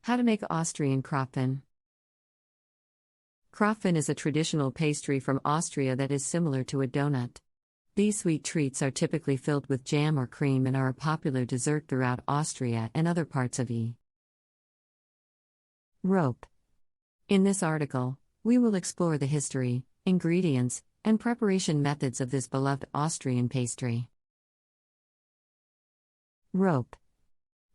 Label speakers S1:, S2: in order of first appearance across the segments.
S1: How to make Austrian Krapfen. Krapfen is a traditional pastry from Austria that is similar to a donut. These sweet treats are typically filled with jam or cream and are a popular dessert throughout Austria and other parts of Europe. In this article, we will explore the history, ingredients, and preparation methods of this beloved Austrian pastry. Rope.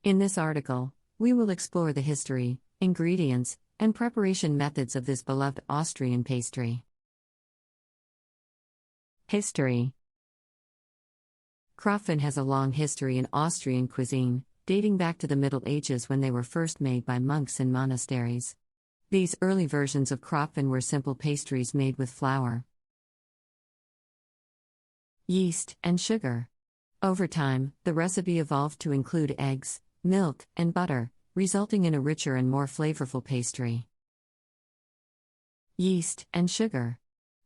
S1: In this article, we will explore the history, ingredients, and preparation methods of this beloved Austrian pastry. History. Krapfen has a long history in Austrian cuisine, dating back to the Middle Ages when they were first made by monks in monasteries. These early versions of Krapfen were simple pastries made with flour, yeast, and sugar. Over time, the recipe evolved to include eggs, milk, and butter, resulting in a richer and more flavorful pastry. Yeast and sugar.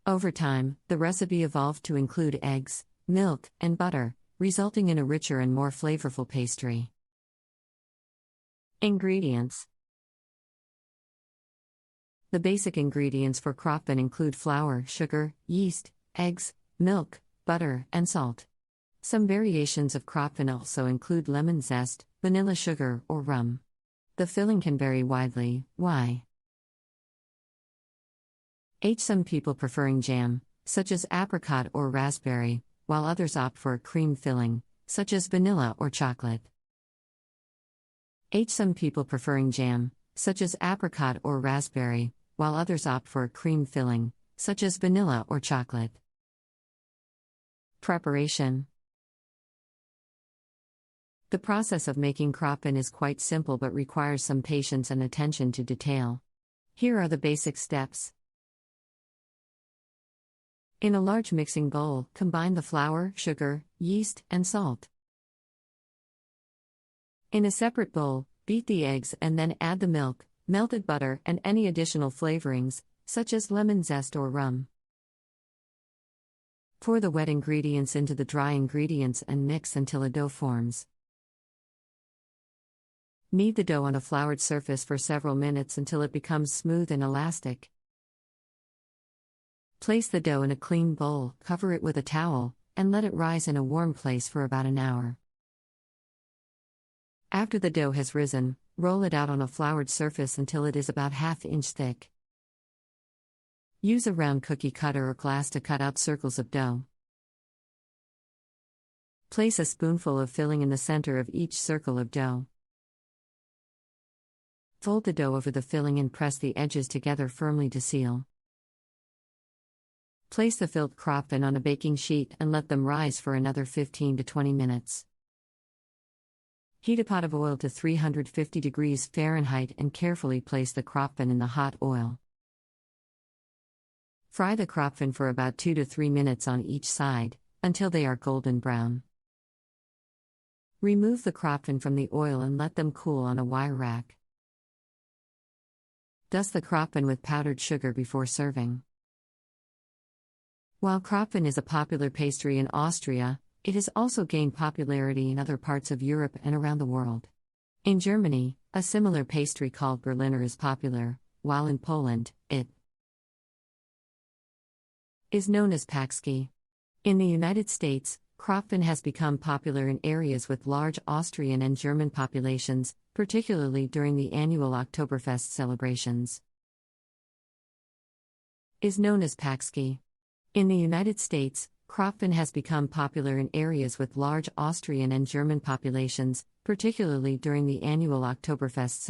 S1: Over time, the recipe evolved to include eggs, milk, and butter, resulting in a richer and more flavorful pastry. Ingredients. The basic ingredients for Krapfen include flour, sugar, yeast, eggs, milk, butter, and salt. Some variations of Krapfen also include lemon zest, vanilla sugar, or rum. The filling can vary widely. Why? Some people preferring jam, such as apricot or raspberry, while others opt for a cream filling, such as vanilla or chocolate. Some people preferring jam, such as apricot or raspberry, while others opt for a cream filling, such as vanilla or chocolate. Preparation. The process of making Krapfen is quite simple but requires some patience and attention to detail. Here are the basic steps. In a large mixing bowl, combine the flour, sugar, yeast, and salt. In a separate bowl, beat the eggs and then add the milk, melted butter, and any additional flavorings, such as lemon zest or rum. Pour the wet ingredients into the dry ingredients and mix until a dough forms. Knead the dough on a floured surface for several minutes until it becomes smooth and elastic. Place the dough in a clean bowl, cover it with a towel, and let it rise in a warm place for about an hour. After the dough has risen, roll it out on a floured surface until it is about ½ inch thick. Use a round cookie cutter or glass to cut out circles of dough. Place a spoonful of filling in the center of each circle of dough. Fold the dough over the filling and press the edges together firmly to seal. Place the filled Krapfen on a baking sheet and let them rise for another 15 to 20 minutes. Heat a pot of oil to 350 degrees Fahrenheit and carefully place the Krapfen in the hot oil. Fry the Krapfen for about 2 to 3 minutes on each side, until they are golden brown. Remove the Krapfen from the oil and let them cool on a wire rack. Dust the Krapfen with powdered sugar before serving. While Krapfen is a popular pastry in Austria, it has also gained popularity in other parts of Europe and around the world. In Germany, a similar pastry called Berliner is popular, while in Poland, it is known as Paczki. In the United States, Krapfen has become popular in areas with large Austrian and German populations, particularly during the annual Oktoberfest celebrations. Is known as Paczki. In the United States, Krapfen has become popular in areas with large Austrian and German populations, particularly during the annual Oktoberfest